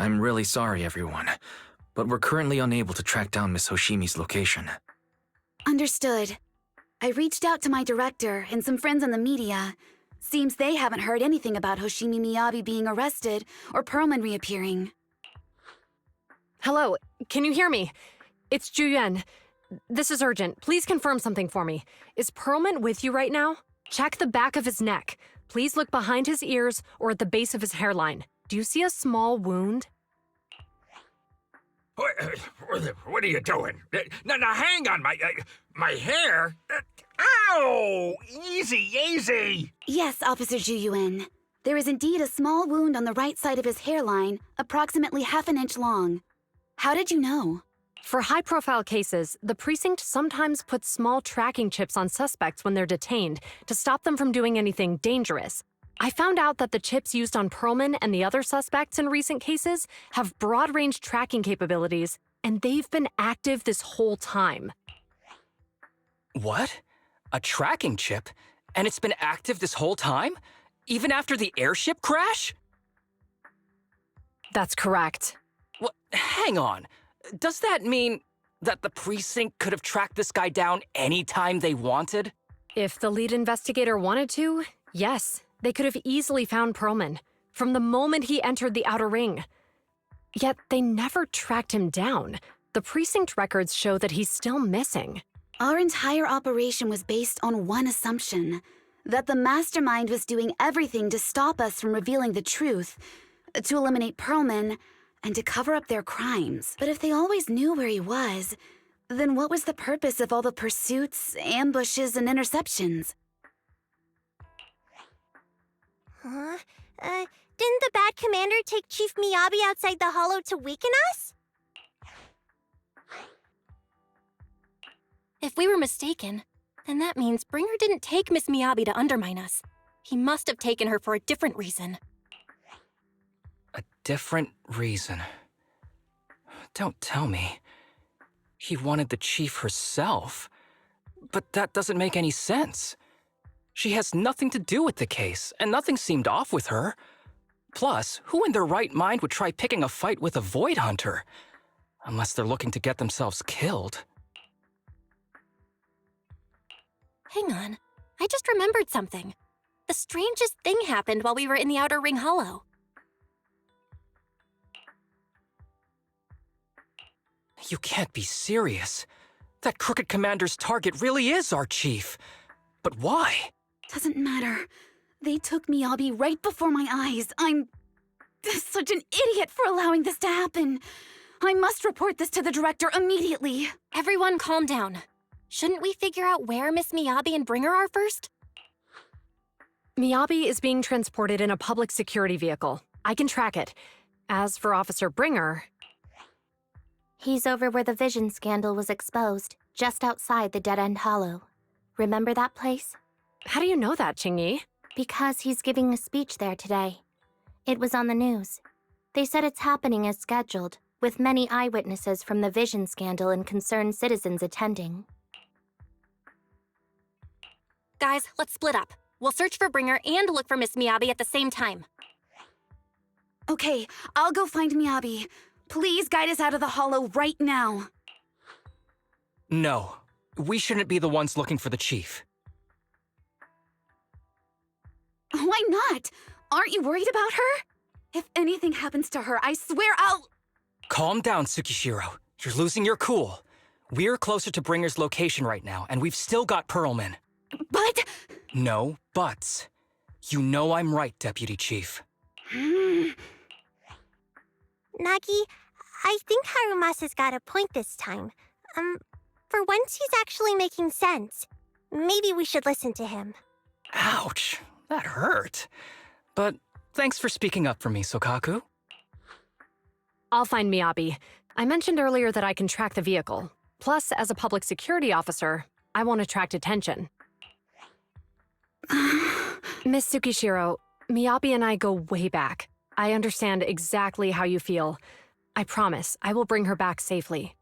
I'm really sorry, everyone, but we're currently unable to track down Miss Hoshimi's location. Understood. I reached out to my director and some friends in the media. Seems they haven't heard anything about Hoshimi Miyabi being arrested or Perlman reappearing. Hello, can you hear me? It's Juyuan. This is urgent. Please confirm something for me. Is Perlman with you right now? Check the back of his neck. Please look behind his ears or at the base of his hairline. Do you see a small wound? What are you doing? Now hang on, my hair? Ow! Easy, easy! Yes, Officer Juyuan. There is indeed a small wound on the right side of his hairline, approximately half an inch long. How did you know? For high-profile cases, the precinct sometimes puts small tracking chips on suspects when they're detained to stop them from doing anything dangerous. I found out that the chips used on Perlman and the other suspects in recent cases have broad-range tracking capabilities, and they've been active this whole time. What? A tracking chip? And it's been active this whole time? Even after the airship crash? That's correct. What? Hang on. Does that mean that the precinct could have tracked this guy down anytime they wanted? If the lead investigator wanted to, yes, they could have easily found Perlman from the moment he entered the outer ring. Yet they never tracked him down. The precinct records show that he's still missing. Our entire operation was based on one assumption, that the mastermind was doing everything to stop us from revealing the truth, to eliminate Perlman, and to cover up their crimes. But if they always knew where he was, then what was the purpose of all the pursuits, ambushes, and interceptions? Huh? Didn't the bad commander take Chief Miyabi outside the hollow to weaken us? If we were mistaken, then that means Bringer didn't take Miss Miyabi to undermine us. He must have taken her for a different reason. A different reason. Don't tell me. He wanted the chief herself. But that doesn't make any sense. She has nothing to do with the case, and nothing seemed off with her. Plus, who in their right mind would try picking a fight with a Void Hunter? Unless they're looking to get themselves killed. Hang on, I just remembered something. The strangest thing happened while we were in the Outer Ring Hollow. You can't be serious. That crooked commander's target really is our chief. But why? Doesn't matter. They took Miyabi right before my eyes. I'm such an idiot for allowing this to happen. I must report this to the director immediately. Everyone calm down. Shouldn't we figure out where Miss Miyabi and Bringer are first? Miyabi is being transported in a public security vehicle. I can track it. As for Officer Bringer... He's over where the vision scandal was exposed, just outside the Dead End Hollow. Remember that place? How do you know that, Qingyi? Because he's giving a speech there today. It was on the news. They said it's happening as scheduled, with many eyewitnesses from the vision scandal and concerned citizens attending. Guys, let's split up. We'll search for Bringer and look for Miss Miyabi at the same time. Okay, I'll go find Miyabi. Please guide us out of the hollow right now. No, we shouldn't be the ones looking for the chief. Why not? Aren't you worried about her? If anything happens to her, I swear I'll... Calm down, Tsukishiro. You're losing your cool. We're closer to Bringer's location right now, and we've still got Perlman. But... No buts. You know I'm right, Deputy Chief. Nagi, I think Harumasa's got a point this time. For once he's actually making sense. Maybe we should listen to him. Ouch, that hurt. But thanks for speaking up for me, Sokaku. I'll find Miyabi. I mentioned earlier that I can track the vehicle. Plus, as a public security officer, I won't attract attention. Miss Tsukishiro, Miyabi and I go way back. I understand exactly how you feel. I promise I will bring her back safely.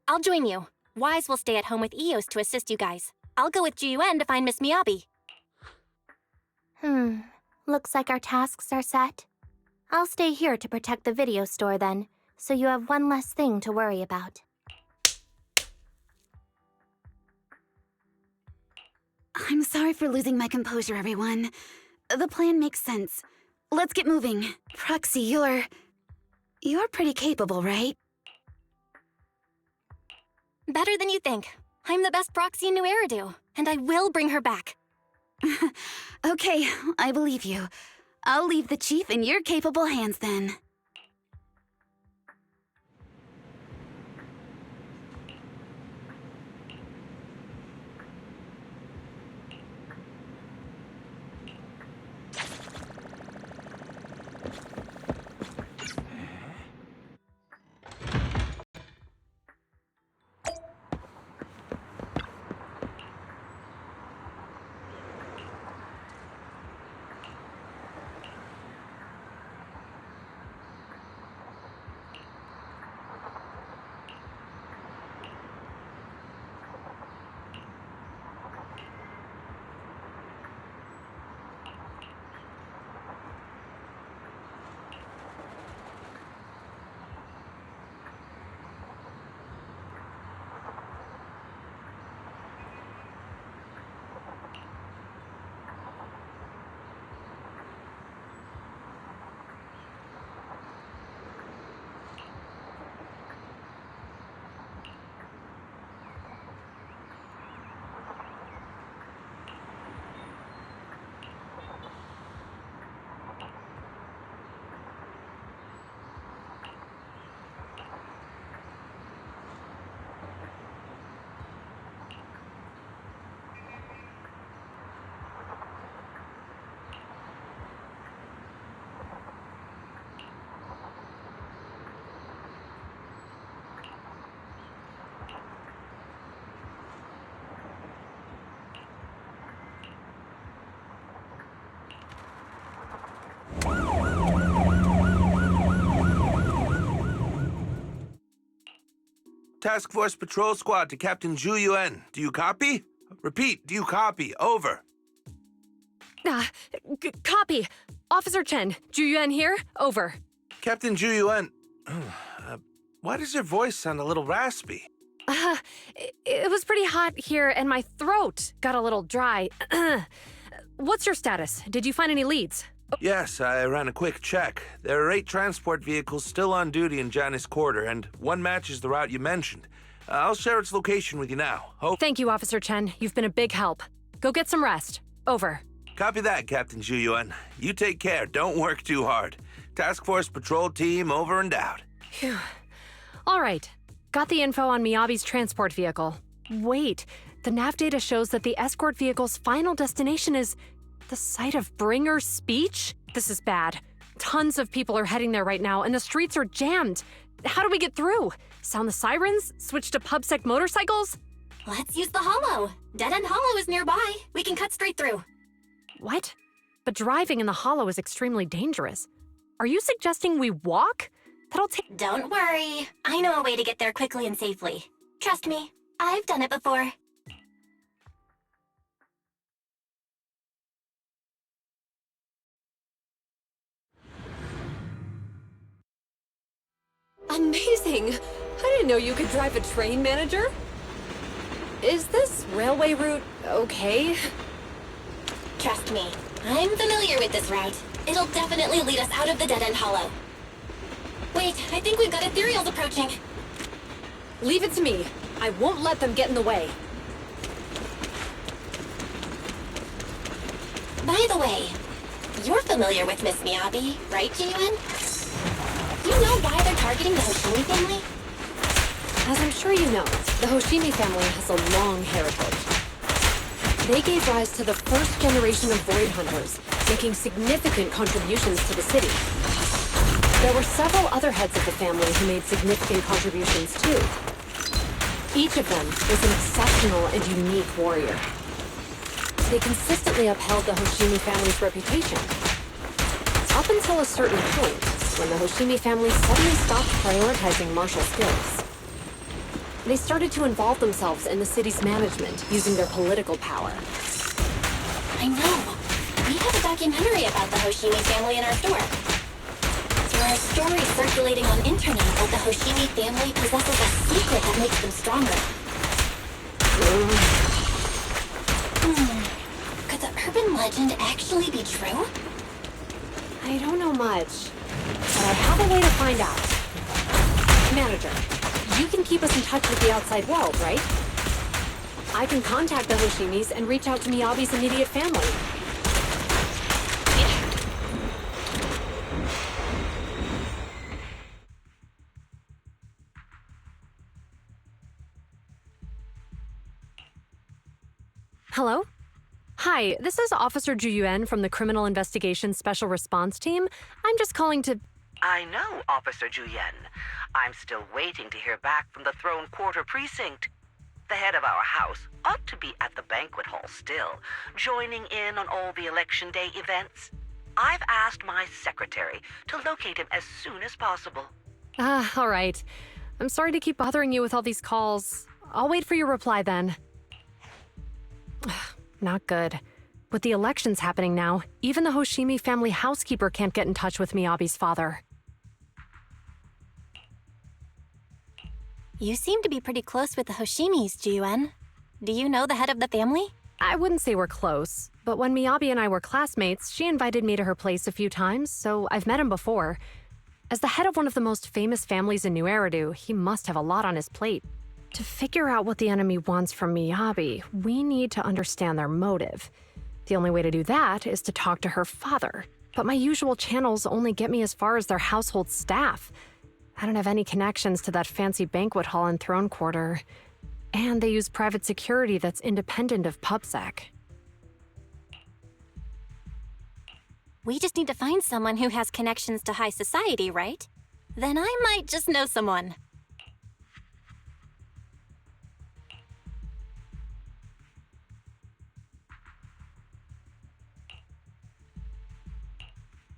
I'll join you. Wise will stay at home with Eos to assist you guys. I'll go with Jiyuen to find Miss Miyabi. Looks like our tasks are set. I'll stay here to protect the video store then, so you have one less thing to worry about. I'm sorry for losing my composure, everyone. The plan makes sense. Let's get moving. Proxy, you're pretty capable, right? Better than you think. I'm the best proxy in New Eridu, and I will bring her back. Okay, I believe you. I'll leave the chief in your capable hands then. Task Force Patrol Squad to Captain Zhu Yuan. Do you copy? Repeat, do you copy? Over. Copy. Officer Chen, Zhu Yuan here. Over. Captain Zhu Yuan, why does your voice sound a little raspy? It was pretty hot here, and my throat got a little dry. What's your status? Did you find any leads? Yes, I ran a quick check. There are 8 transport vehicles still on duty in Janus Quarter, and one matches the route you mentioned. I'll share its location with you now. Thank you, Officer Chen. You've been a big help. Go get some rest. Over. Copy that, Captain Zhu Yuan. You take care. Don't work too hard. Task Force Patrol Team over and out. Phew. All right. Got the info on Miyabi's transport vehicle. Wait, the nav data shows that the escort vehicle's final destination is the site of Bringer's speech? This is bad. Tons of people are heading there right now, and the streets are jammed. How do we get through? Sound the sirens? Switch to PubSec motorcycles? Let's use the hollow. Dead End Hollow is nearby. We can cut straight through. What? But driving in the hollow is extremely dangerous. Are you suggesting we walk? That'll take— Don't worry. I know a way to get there quickly and safely. Trust me, I've done it before. Amazing! I didn't know you could drive a train, manager. Is this railway route okay? Trust me, I'm familiar with this route. It'll definitely lead us out of the Dead End Hollow. Wait, I think we've got ethereals approaching. Leave it to me. I won't let them get in the way. By the way, you're familiar with Miss Miyabi, right, Jiyuan? Do you know why they're targeting the Hoshimi family? As I'm sure you know, the Hoshimi family has a long heritage. They gave rise to the first generation of Void Hunters, making significant contributions to the city. There were several other heads of the family who made significant contributions too. Each of them was an exceptional and unique warrior. They consistently upheld the Hoshimi family's reputation. Up until a certain point, when the Hoshimi family suddenly stopped prioritizing martial skills. They started to involve themselves in the city's management, using their political power. I know. We have a documentary about the Hoshimi family in our store. There are stories circulating on internet that the Hoshimi family possesses a secret that makes them stronger. Could the urban legend actually be true? I don't know much, but I have a way to find out. Manager, you can keep us in touch with the outside world, right? I can contact the Hoshimis and reach out to Miyabi's immediate family. Hello? Hi, this is Officer Ju Yuen from the Criminal Investigation Special Response Team. I'm just calling to... I know, Officer Ju Yuen. I'm still waiting to hear back from the Throne Quarter Precinct. The head of our house ought to be at the banquet hall still, joining in on all the Election Day events. I've asked my secretary to locate him as soon as possible. All right. I'm sorry to keep bothering you with all these calls. I'll wait for your reply then. Not good. With the elections happening now, even the Hoshimi family housekeeper can't get in touch with Miyabi's father. You seem to be pretty close with the Hoshimis, Ji-Yuen. Do you know the head of the family? I wouldn't say we're close, but when Miyabi and I were classmates, she invited me to her place a few times, so I've met him before. As the head of one of the most famous families in New Eridu, he must have a lot on his plate. To figure out what the enemy wants from Miyabi, we need to understand their motive. The only way to do that is to talk to her father. But my usual channels only get me as far as their household staff. I don't have any connections to that fancy banquet hall in Throne Quarter. And they use private security that's independent of PubSec. We just need to find someone who has connections to high society, right? Then I might just know someone.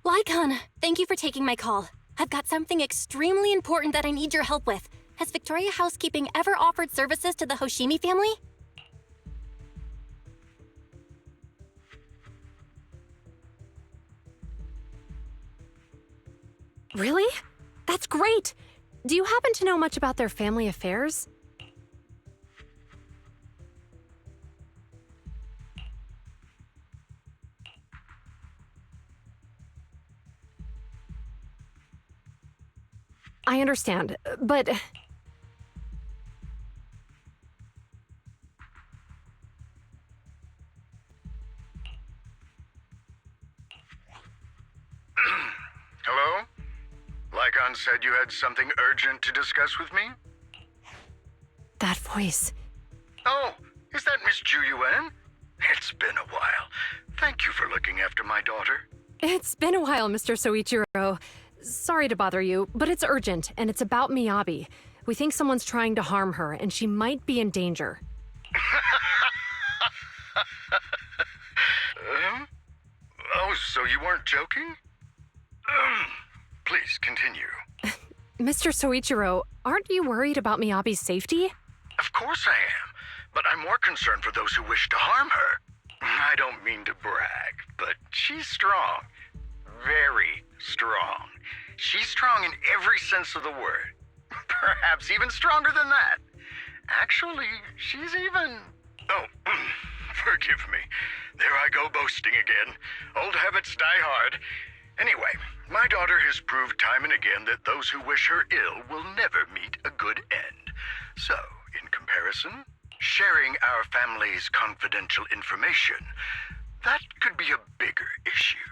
Lycon, thank you for taking my call. I've got something extremely important that I need your help with. Has Victoria Housekeeping ever offered services to the Hoshimi family? Really? That's great! Do you happen to know much about their family affairs? I understand, but... Hello? Lycon said you had something urgent to discuss with me? That voice. Oh, is that Miss Ju Yuen? It's been a while. Thank you for looking after my daughter. It's been a while, Mr. Soichiro. Sorry to bother you, but it's urgent, and it's about Miyabi. We think someone's trying to harm her, and she might be in danger. Oh, so you weren't joking? Please, continue. Mr. Soichiro, aren't you worried about Miyabi's safety? Of course I am, but I'm more concerned for those who wish to harm her. I don't mean to brag, but she's strong. Very strong. She's strong in every sense of the word. Perhaps even stronger than that. Actually, she's even... Oh, forgive me. There I go boasting again. Old habits die hard. Anyway, my daughter has proved time and again that those who wish her ill will never meet a good end. So, in comparison, sharing our family's confidential information, that could be a bigger issue.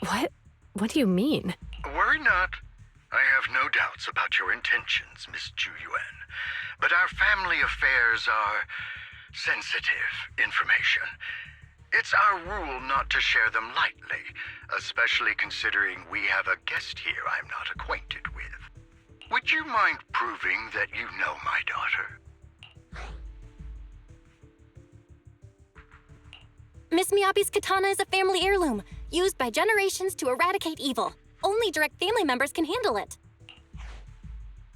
What? What do you mean? Worry not. I have no doubts about your intentions, Miss Ju Yuen. But our family affairs are sensitive information. It's our rule not to share them lightly, especially considering we have a guest here I'm not acquainted with. Would you mind proving that you know my daughter? Miss Miyabi's katana is a family heirloom, used by generations to eradicate evil. Only direct family members can handle it.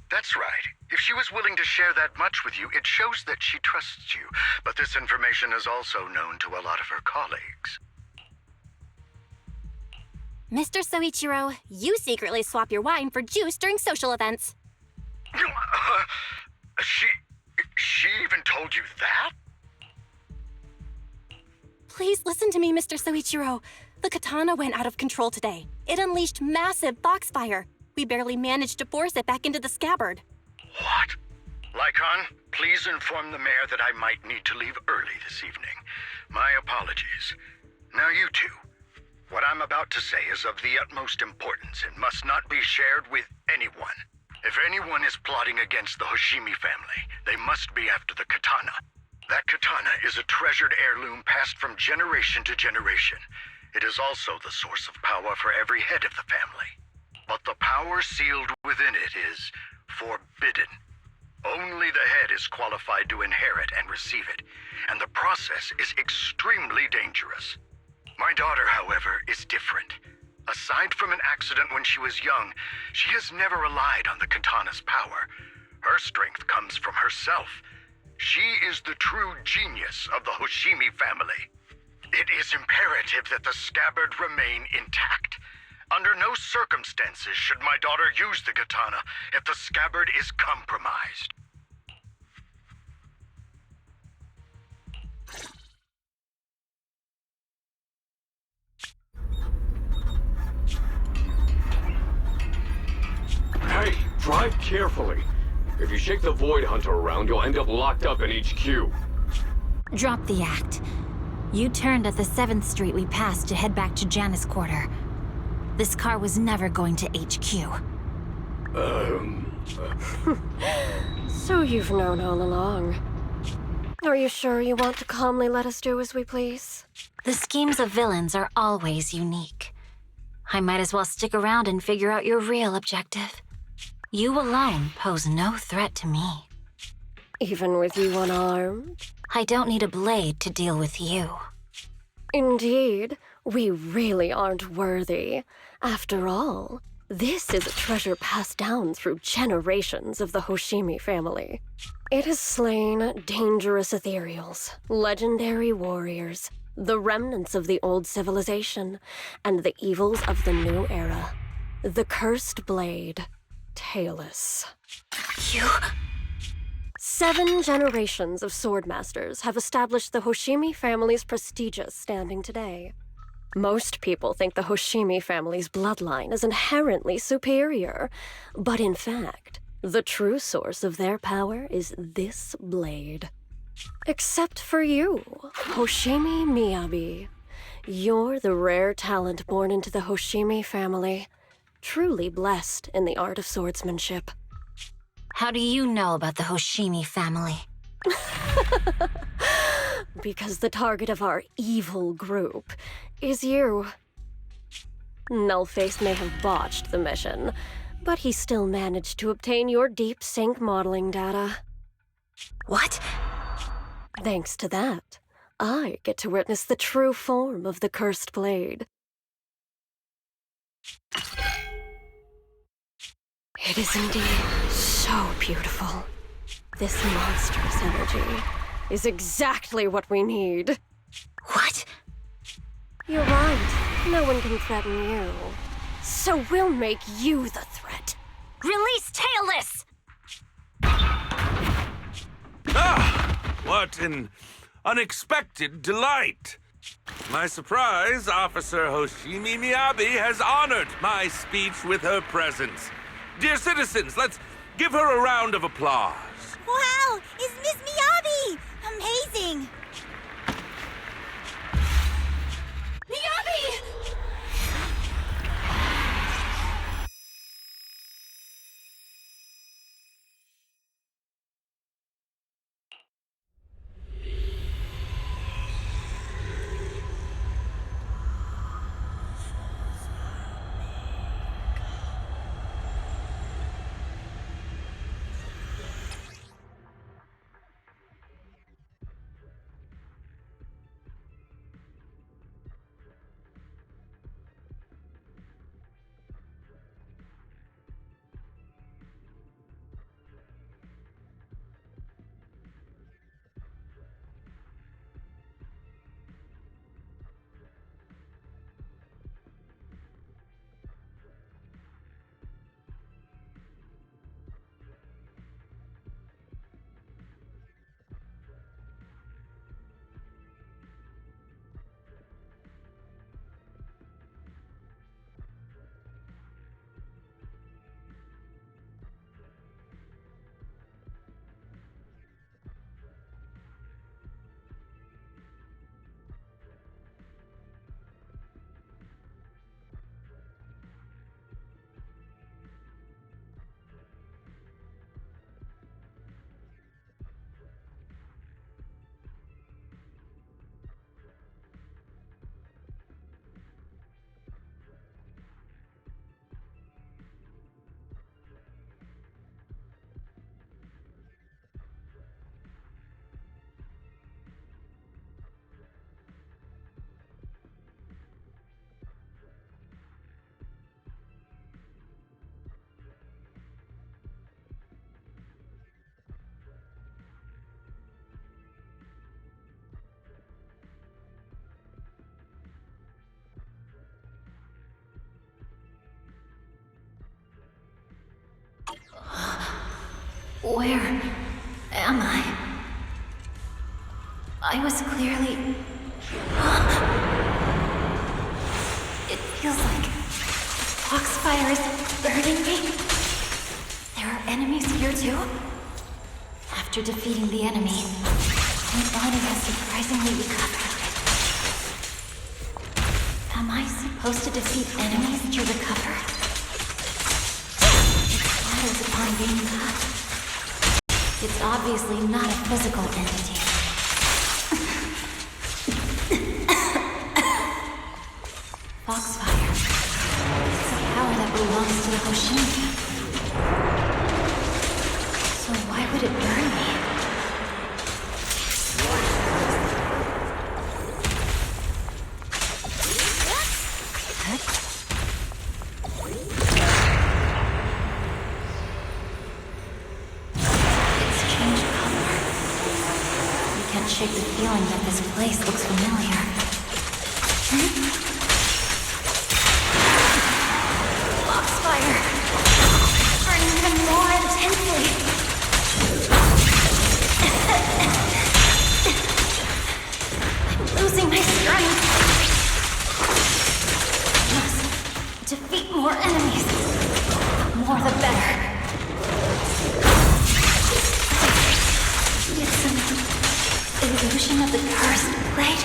That's right. If she was willing to share that much with you, it shows that she trusts you. But this information is also known to a lot of her colleagues. Mr. Soichiro, you secretly swap your wine for juice during social events. She even told you that? Please listen to me, Mr. Soichiro. The katana went out of control today. It unleashed massive foxfire. We barely managed to force it back into the scabbard. What? Lycon, please inform the mayor that I might need to leave early this evening. My apologies. Now you two. What I'm about to say is of the utmost importance and must not be shared with anyone. If anyone is plotting against the Hoshimi family, they must be after the katana. That katana is a treasured heirloom passed from generation to generation. It is also the source of power for every head of the family. But the power sealed within it is forbidden. Only the head is qualified to inherit and receive it, and the process is extremely dangerous. My daughter, however, is different. Aside from an accident when she was young, she has never relied on the katana's power. Her strength comes from herself. She is the true genius of the Hoshimi family. It is imperative that the scabbard remain intact. Under no circumstances should my daughter use the katana if the scabbard is compromised. Hey, drive carefully. If you shake the Void Hunter around, you'll end up locked up in HQ. Drop the act. You turned at the 7th Street we passed to head back to Janus Quarter. This car was never going to HQ. So you've known all along. Are you sure you want to calmly let us do as we please? The schemes of villains are always unique. I might as well stick around and figure out your real objective. You alone pose no threat to me. Even with you unarmed? I don't need a blade to deal with you. Indeed, we really aren't worthy. After all, this is a treasure passed down through generations of the Hoshimi family. It has slain dangerous ethereals, legendary warriors, the remnants of the old civilization, and the evils of the new era. The cursed blade, Tailless. You... 7 generations of swordmasters have established the Hoshimi family's prestigious standing today. Most people think the Hoshimi family's bloodline is inherently superior, but in fact, the true source of their power is this blade. Except for you, Hoshimi Miyabi. You're the rare talent born into the Hoshimi family, truly blessed in the art of swordsmanship. How do you know about the Hoshimi family? Because the target of our evil group is you. Nullface may have botched the mission, but he still managed to obtain your deep sync modeling data. What? Thanks to that, I get to witness the true form of the cursed blade. It is indeed so beautiful. This monstrous energy is exactly what we need. What? You're right. No one can threaten you. So we'll make you the threat. Release Tailless! Ah! What an unexpected delight! My surprise, Officer Hoshimi Miyabi has honored my speech with her presence. Dear citizens, let's give her a round of applause. Wow! Is Miss Miyabi! Amazing! Miyabi! Where am I? I was clearly... It feels like Foxfire is burning me. There are enemies here too? After defeating the enemy, my body has surprisingly recovered. Am I supposed to defeat enemies to recover? It splatters upon being cut. It's obviously not a physical entity. Foxfire. It's a power that belongs to the Hoshimi. So why would it burn me? Shake the feeling that this place looks familiar. Foxfire! Burning even more intensely! I'm losing my strength! I must defeat more enemies. The more the better. It's an illusion of the cursed blade.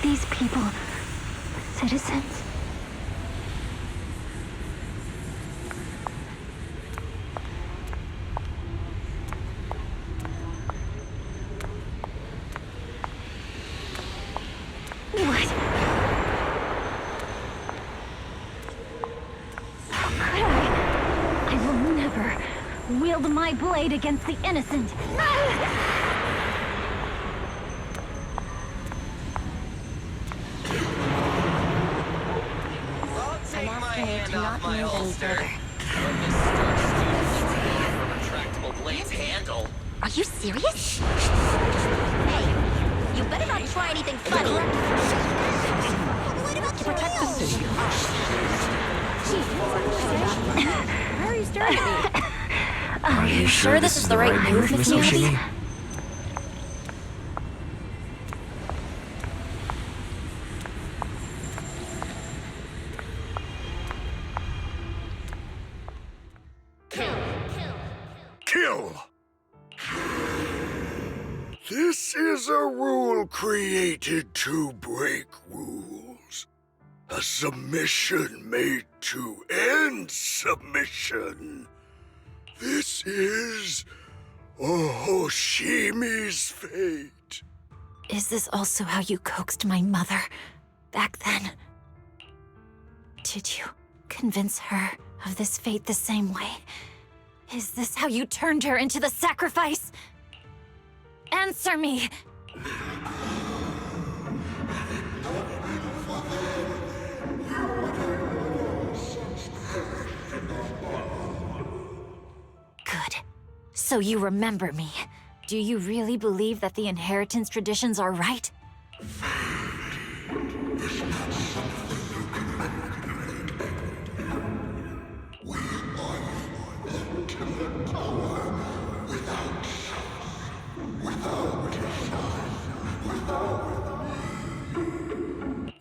These people, citizens? What? How could I? I will never wield my blade against the innocent. My holster. When this star student needs a hand for retractable blade's handle. Are you serious? Hey, you better not try anything funny. What about to protect the city? Why are you staring at me? Are you sure this is the right move, Miss Yoshi? Kill! This is a rule created to break rules. A submission made to end submission. This is Hoshimi's fate. Is this also how you coaxed my mother back then? Did you convince her of this fate the same way? Is this how you turned her into the sacrifice? Answer me! Good. So you remember me. Do you really believe that the inheritance traditions are right?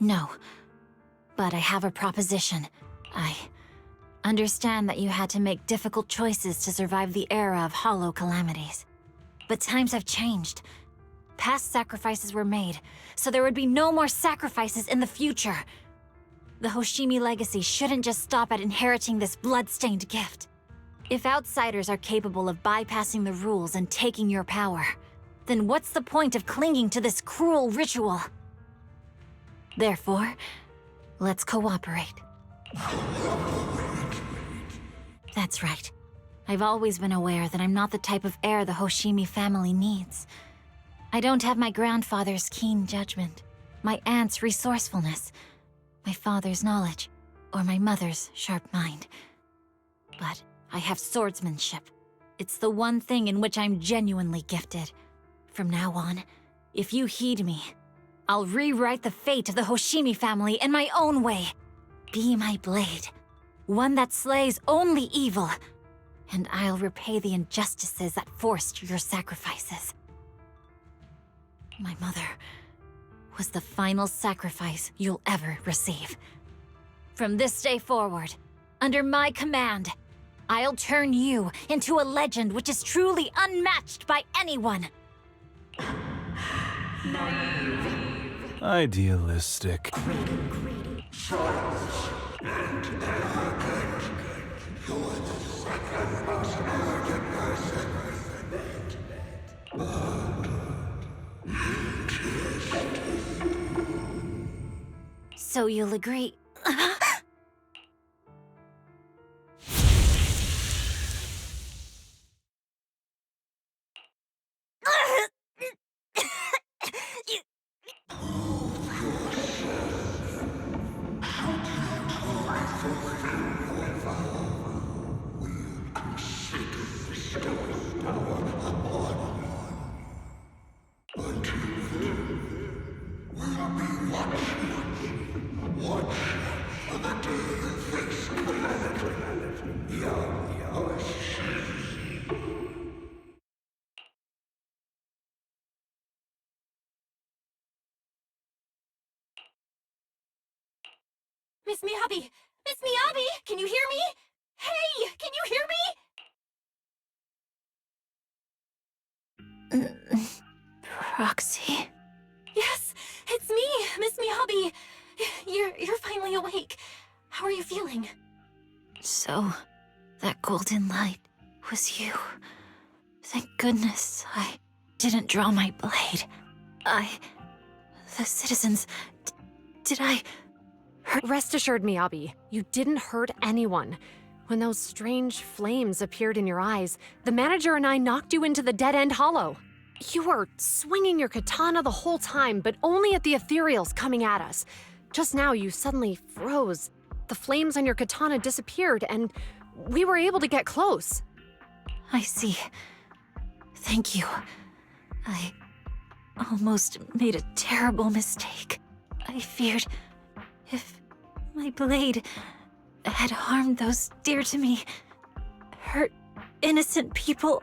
No. But I have a proposition. I understand that you had to make difficult choices to survive the era of hollow calamities. But times have changed. Past sacrifices were made, so there would be no more sacrifices in the future. The Hoshimi legacy shouldn't just stop at inheriting this blood-stained gift. If outsiders are capable of bypassing the rules and taking your power, then what's the point of clinging to this cruel ritual? Therefore, let's cooperate. That's right. I've always been aware that I'm not the type of heir the Hoshimi family needs. I don't have my grandfather's keen judgment, my aunt's resourcefulness, my father's knowledge, or my mother's sharp mind. But I have swordsmanship. It's the one thing in which I'm genuinely gifted. From now on, if you heed me, I'll rewrite the fate of the Hoshimi family in my own way. Be my blade, one that slays only evil, and I'll repay the injustices that forced your sacrifices. My mother was the final sacrifice you'll ever receive. From this day forward, under my command, I'll turn you into a legend which is truly unmatched by anyone. Idealistic. So you'll agree. Miss Miyabi! Miss Miyabi! Can you hear me? Hey! Can you hear me? Proxy? Yes! It's me! Miss Miyabi! You're finally awake. How are you feeling? So, that golden light was you. Thank goodness I didn't draw my blade. The citizens... did I... Rest assured, Miyabi, you didn't hurt anyone. When those strange flames appeared in your eyes, the manager and I knocked you into the dead-end hollow. You were swinging your katana the whole time, but only at the ethereals coming at us. Just now, you suddenly froze. The flames on your katana disappeared, and we were able to get close. I see. Thank you. I almost made a terrible mistake. I feared if my blade had harmed those dear to me, hurt innocent people,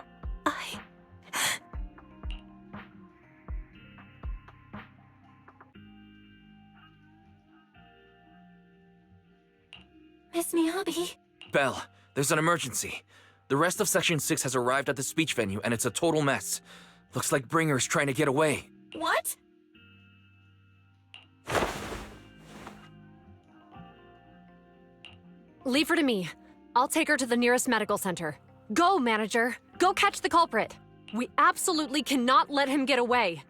Miss Miyabi? Belle, there's an emergency. The rest of Section 6 has arrived at the speech venue, and it's a total mess. Looks like Bringer's trying to get away. What? Leave her to me. I'll take her to the nearest medical center. Go, manager. Go catch the culprit. We absolutely cannot let him get away.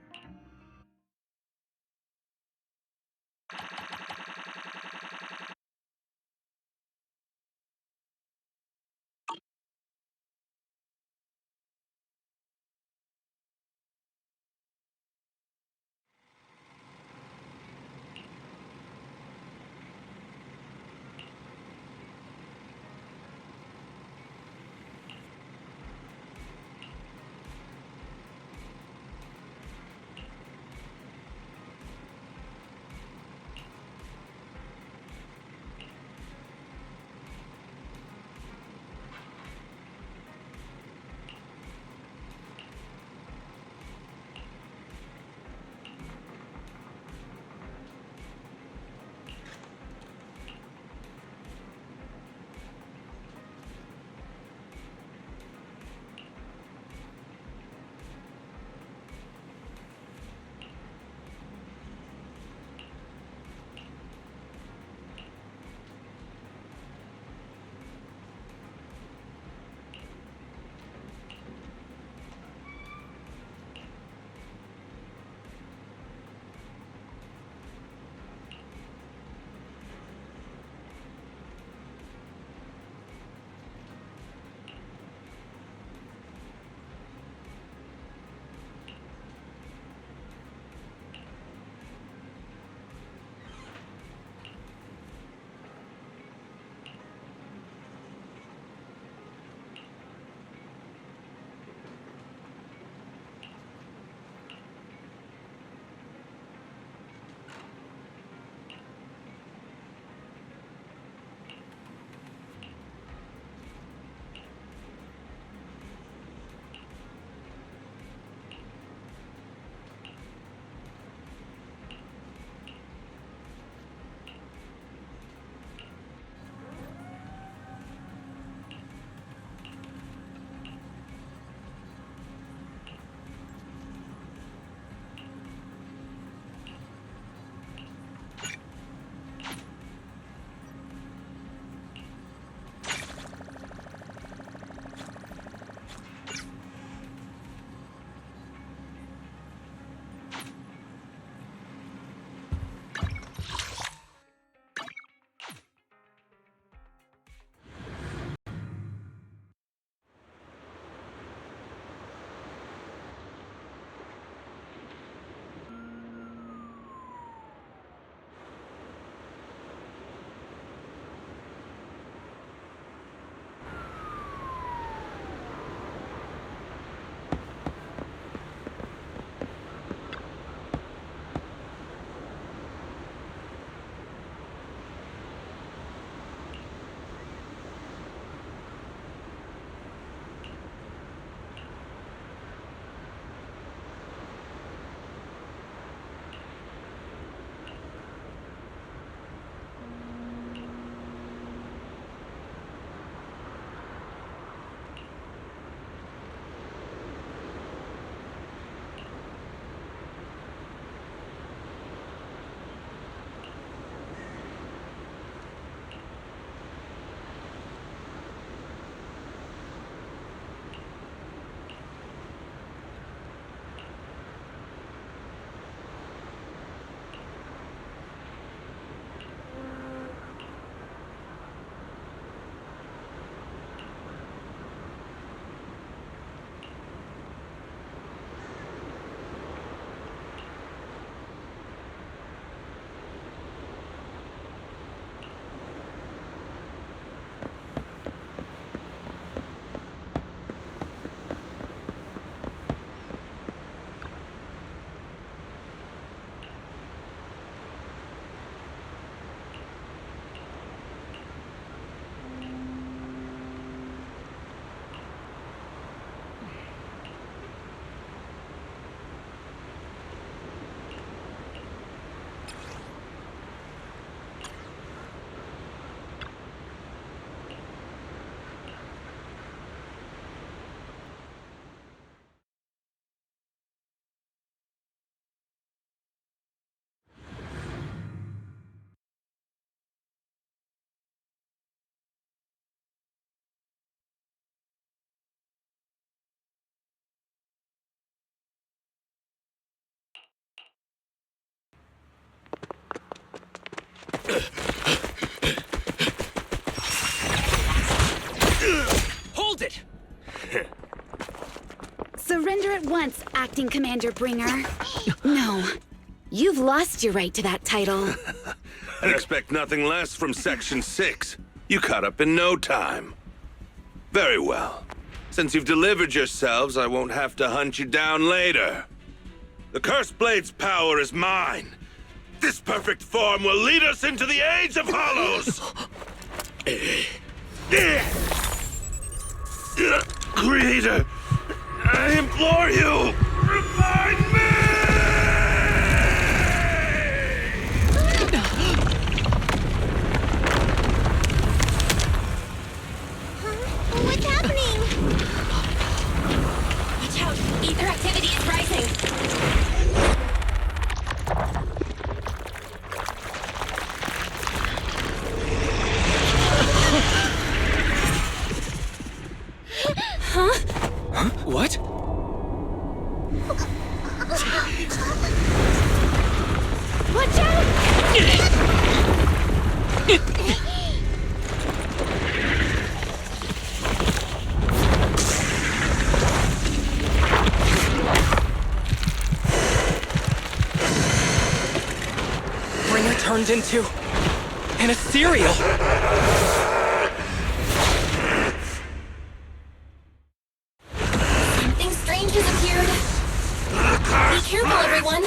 Hold it! Surrender at once, Acting Commander Bringer. No, you've lost your right to that title. I'd expect nothing less from Section 6. You caught up in no time. Very well. Since you've delivered yourselves, I won't have to hunt you down later. The Cursed Blade's power is mine. This perfect form will lead us into the Age of Hollows! Creator, I implore you, revive me! What's happening? Watch out! Ether activity is rising! Huh? What? Watch out! Bringer turned into an ethereal. Something strange has appeared. Be careful, everyone!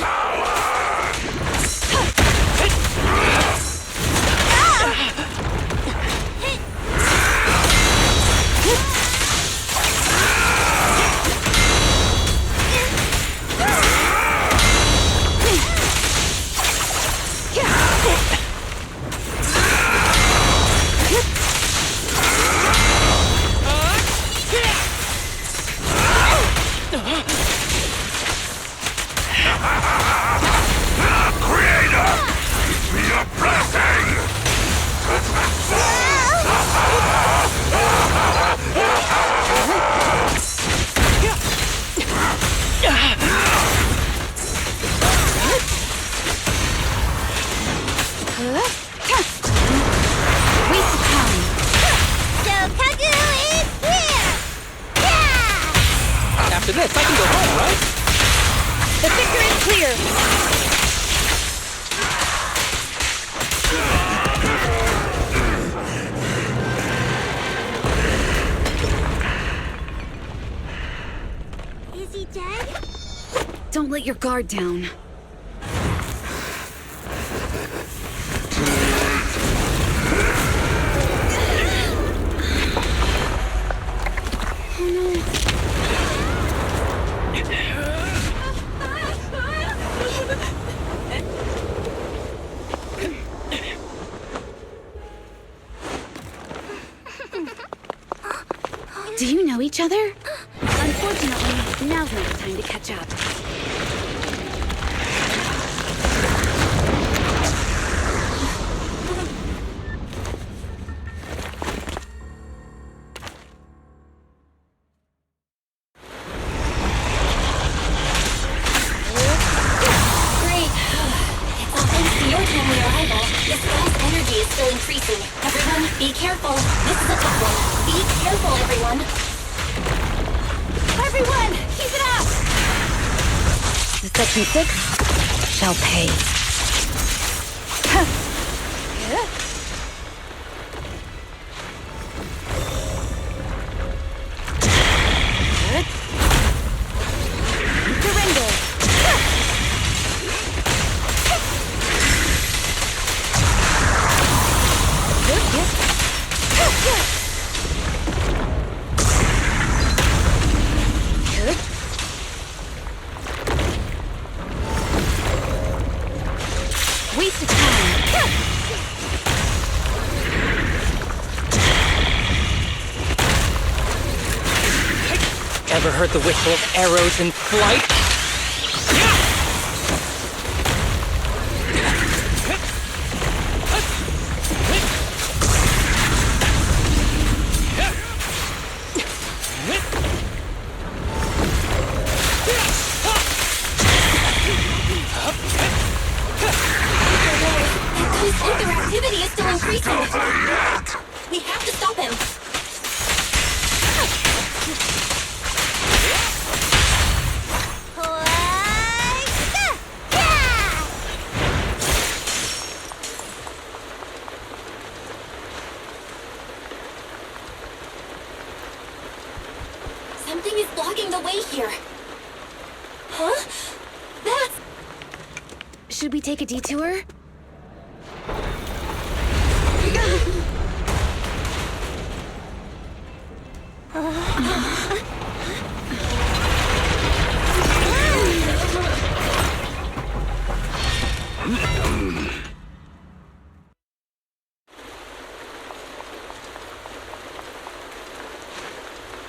After this, I can go home, right? The picture is clear. Is he dead? Don't let your guard down. Do you know each other? Unfortunately, now's not the time to catch up. Great. It's all thanks to your timely arrival. This guy's energy is still increasing. Everyone, be careful. This is a tough one. Be careful, everyone. Everyone, keep it up! The Section 6 shall pay. Surrender! Wasted time. Ever heard the whistle of arrows in flight? Interactivity We have to stop him! Something is blocking the way here. Huh? That's... Should we take a detour?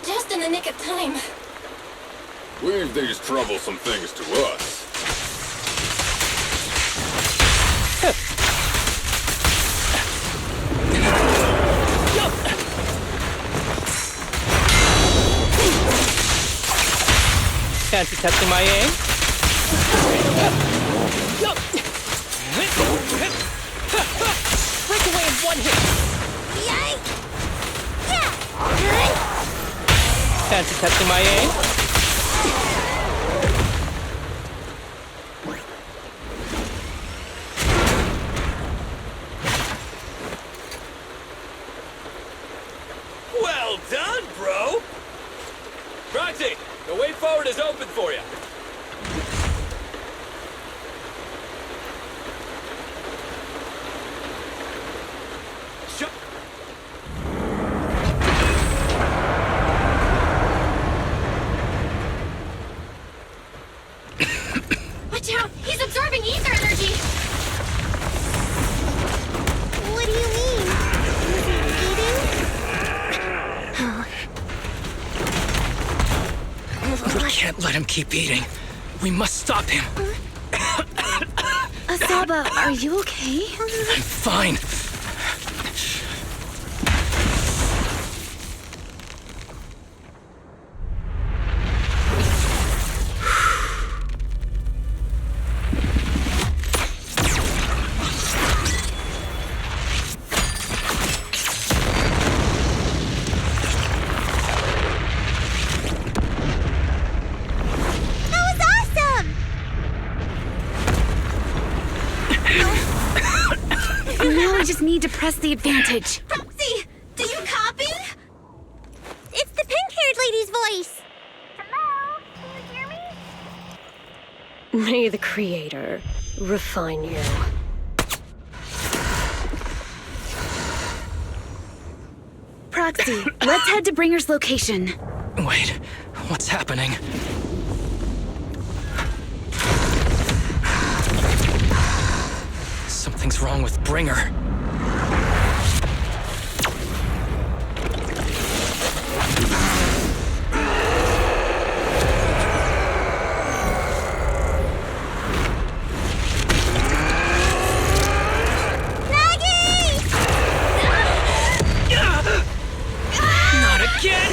Just in the nick of time. Leave these troublesome things to us. Fancy testing my aim? Break away in one hit! Fancy testing my aim? Well done, bro! Proxy, the way forward is open for you. Watch out! He's absorbing ether energy! What do you mean? We can't let him keep eating. We must stop him. Asaba, are you okay? I'm fine. Now we just need to press the advantage. Proxy, do you copy? It's the pink-haired lady's voice. Hello? Can you hear me? May the Creator refine you. Proxy, let's head to Bringer's location. Wait, what's happening? Something's wrong with Bringer. Not again!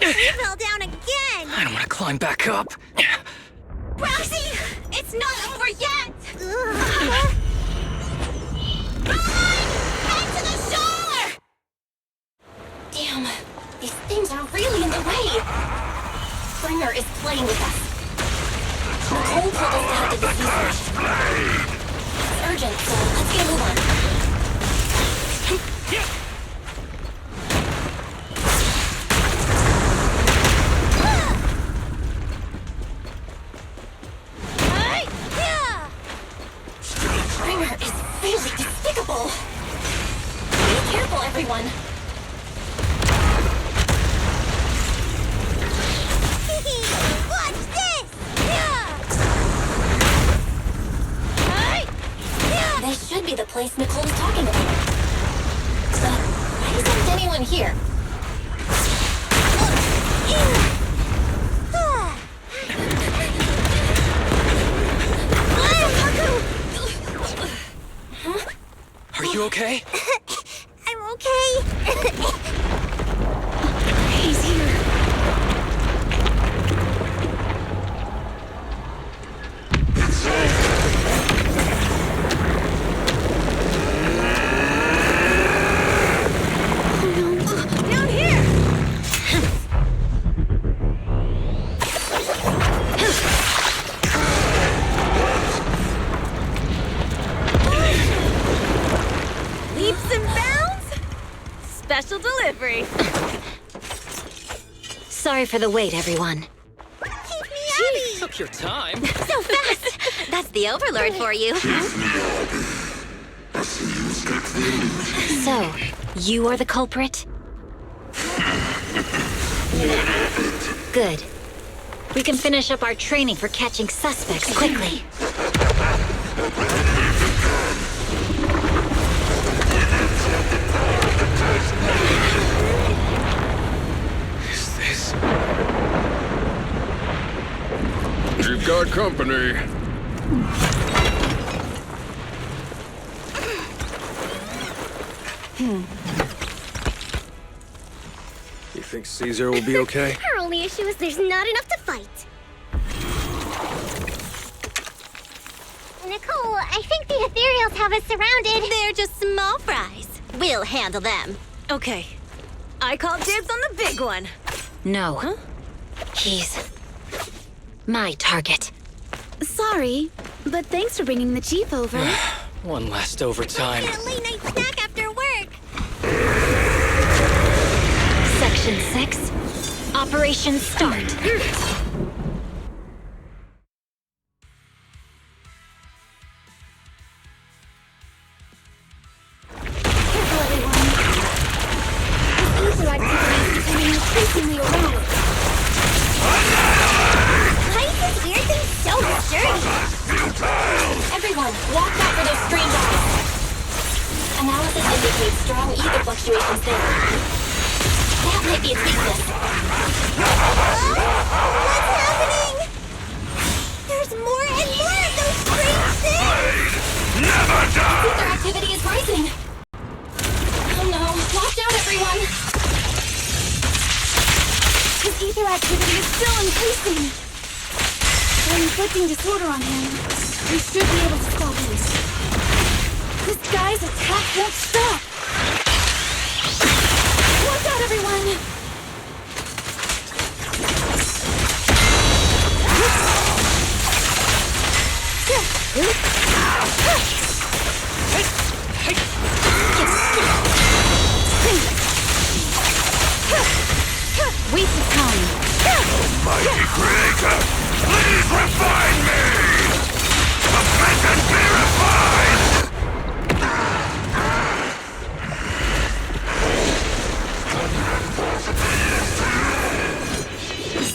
You fell down again! I don't want to climb back up. Proxy! It's not over yet! Head to the shore! Damn, these things are really in the way. Bringer is playing with us. Nicole told us to head to the seashore. It's urgent, so let's get a move on. Bringer is really despicable. Be careful, everyone. Watch this! This should be the place Nicole was talking about. But why isn't anyone here? Are you okay? I'm okay. He's here. delivery. Sorry for the wait, everyone. Gee, took your time. So fast! That's the Overlord for you. So, you are the culprit? Good. We can finish up our training for catching suspects quickly. Is this? You've got company. You think Caesar will be okay? Our only issue is there's not enough to fight. Nicole, I think the ethereals have us surrounded. They're just small fries. We'll handle them. Okay. I call dibs on the big one. No. Huh? He's my target. Sorry, but thanks for bringing the chief over. One last overtime. Get a late night snack after work. Section 6. Operation start. User activity is becoming increasingly erratic. Why is this weird thing so sturdy? Everyone, watch out for those strange eyes. Analysis indicates strong ether fluctuations there. That might be its weakness. What's happening? There's more and more of those strange things! Never die! Ether activity is rising. Oh no, watch out everyone! His ether activity is still increasing. We're inflicting disorder on him. We should be able to stop it. This guy's attack won't stop. Watch out, everyone! We succumb. Mighty Creator, please refine me! Repent and be refined!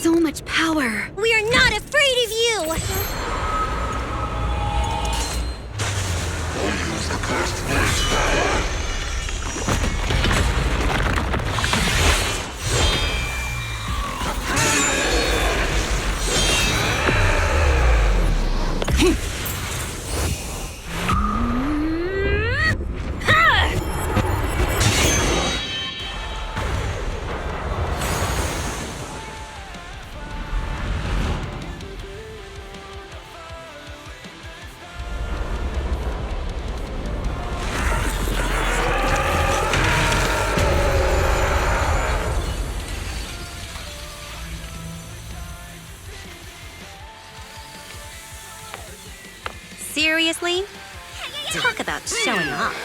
So much power. We are not afraid of you! Seriously? Talk about showing off.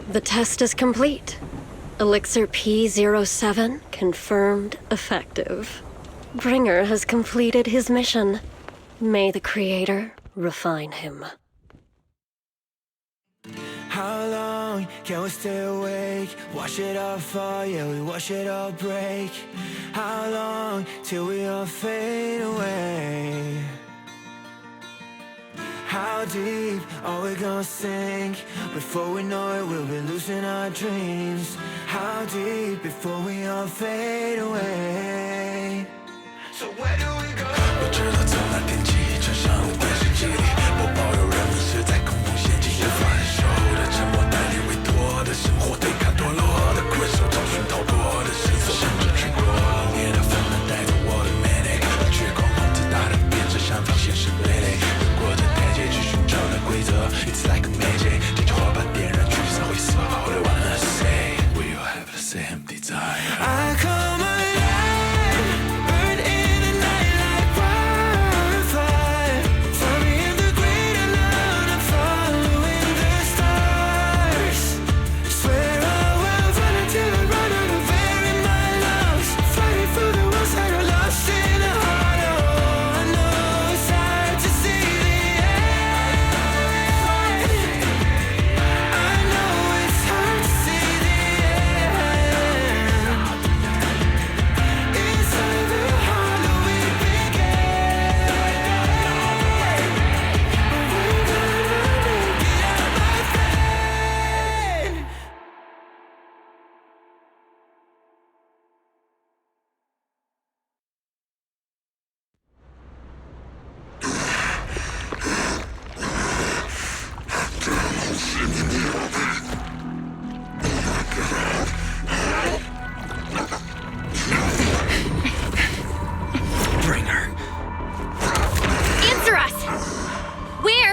The test is complete. Elixir P07 confirmed effective. Bringer has completed his mission. May the Creator refine him. How long can we stay awake? Wash it all fall, yeah, we wash it all break. How long till we all fade away? How deep are we gonna sink? Before we know it, we'll be losing our dreams. How deep before we all fade away? So where do we go? 我知道从那天起，船上的电视机里播报有人们是在恐怖陷阱，分手的沉默带你委托的生活，对抗堕落的困兽，找寻逃脱的线索，甚至去过冷冽的纷乱带走我的 manic， 绝光光自大的变着想法现实累累，越过这台阶去寻找那规则 ，It's like a magic， 点着火把点燃橘色灰色，All I wanna say， We all have the same desire。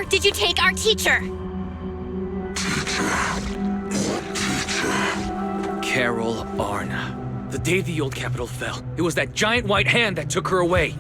Did you take our teacher? Carol Arna. The day the old capital fell, it was that giant white hand that took her away.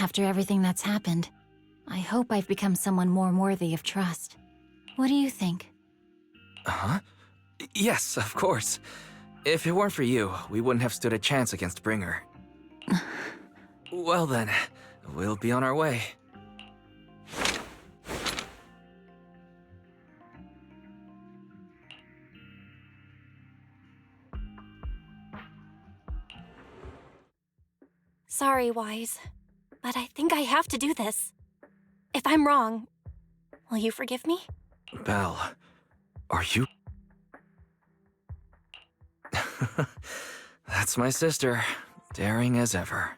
After everything that's happened, I hope I've become someone more worthy of trust. What do you think? Huh? Yes, of course. If it weren't for you, we wouldn't have stood a chance against Bringer. Well then, we'll be on our way. Sorry, Wise, but I think I have to do this. If I'm wrong, will you forgive me? Belle, are you... That's my sister, daring as ever.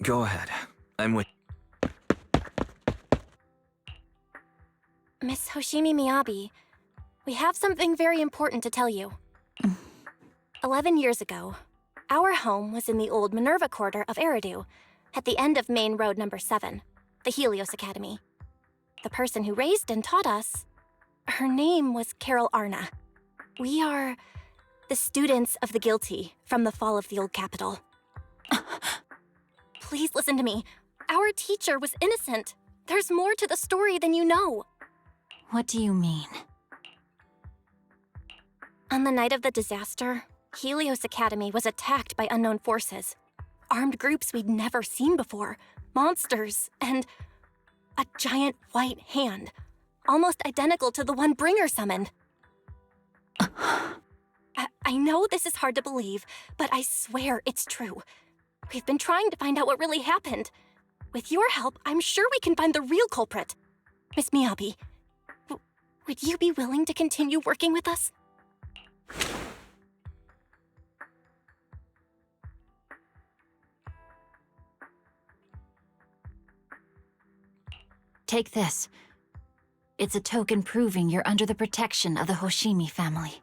Go ahead, I'm with... Miss Hoshimi Miyabi, we have something very important to tell you. 11 years ago, our home was in the old Minerva Quarter of Eridu, at the end of Main Road number 7, the Helios Academy. The person who raised and taught us, her name was Carol Arna. We are the students of the guilty from the fall of the old capital. Please listen to me. Our teacher was innocent. There's more to the story than you know. What do you mean? On the night of the disaster, Helios Academy was attacked by unknown forces. Armed groups we'd never seen before. Monsters, and a giant white hand. Almost identical to the one Bringer summoned. I know this is hard to believe, but I swear it's true. We've been trying to find out what really happened. With your help, I'm sure we can find the real culprit. Miss Miyabi, would you be willing to continue working with us? Take this. It's a token proving you're under the protection of the Hoshimi family.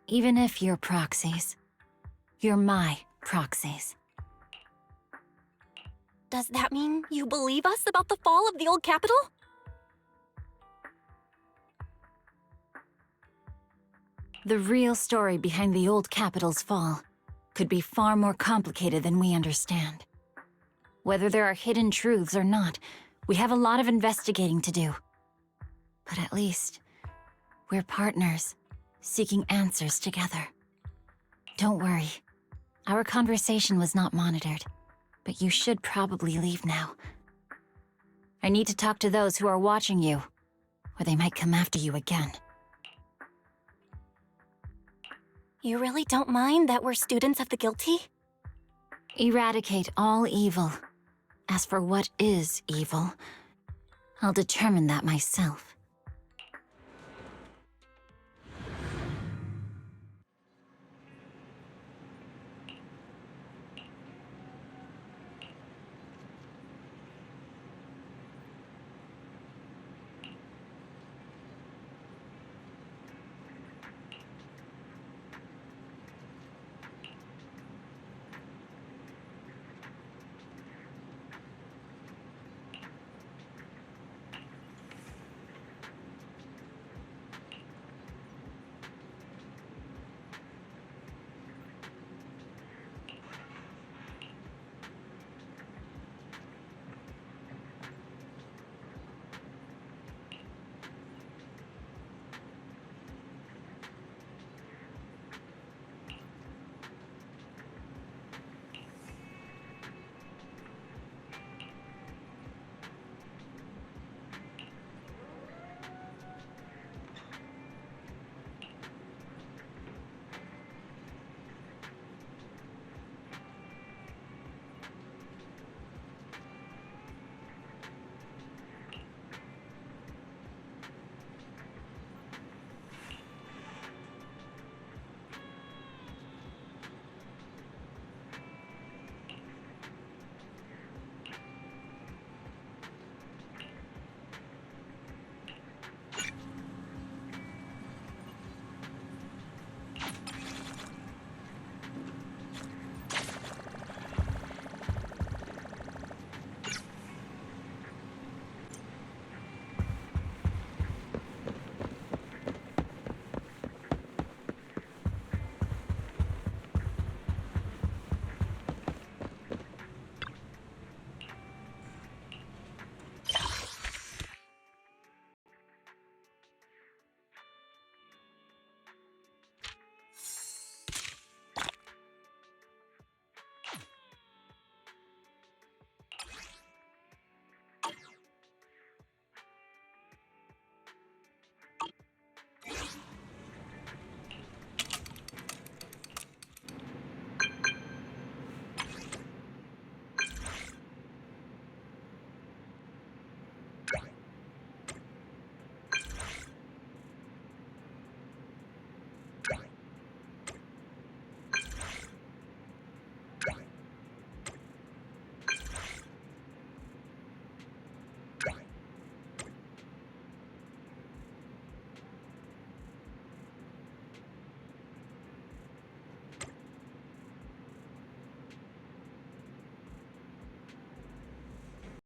Even if you're proxies, you're my proxies. Does that mean you believe us about the fall of the old capital? The real story behind the old capital's fall could be far more complicated than we understand. Whether there are hidden truths or not, we have a lot of investigating to do. But at least, we're partners, seeking answers together. Don't worry. Our conversation was not monitored, but you should probably leave now. I need to talk to those who are watching you, or they might come after you again. You really don't mind that we're students of the guilty? Eradicate all evil. As for what is evil, I'll determine that myself.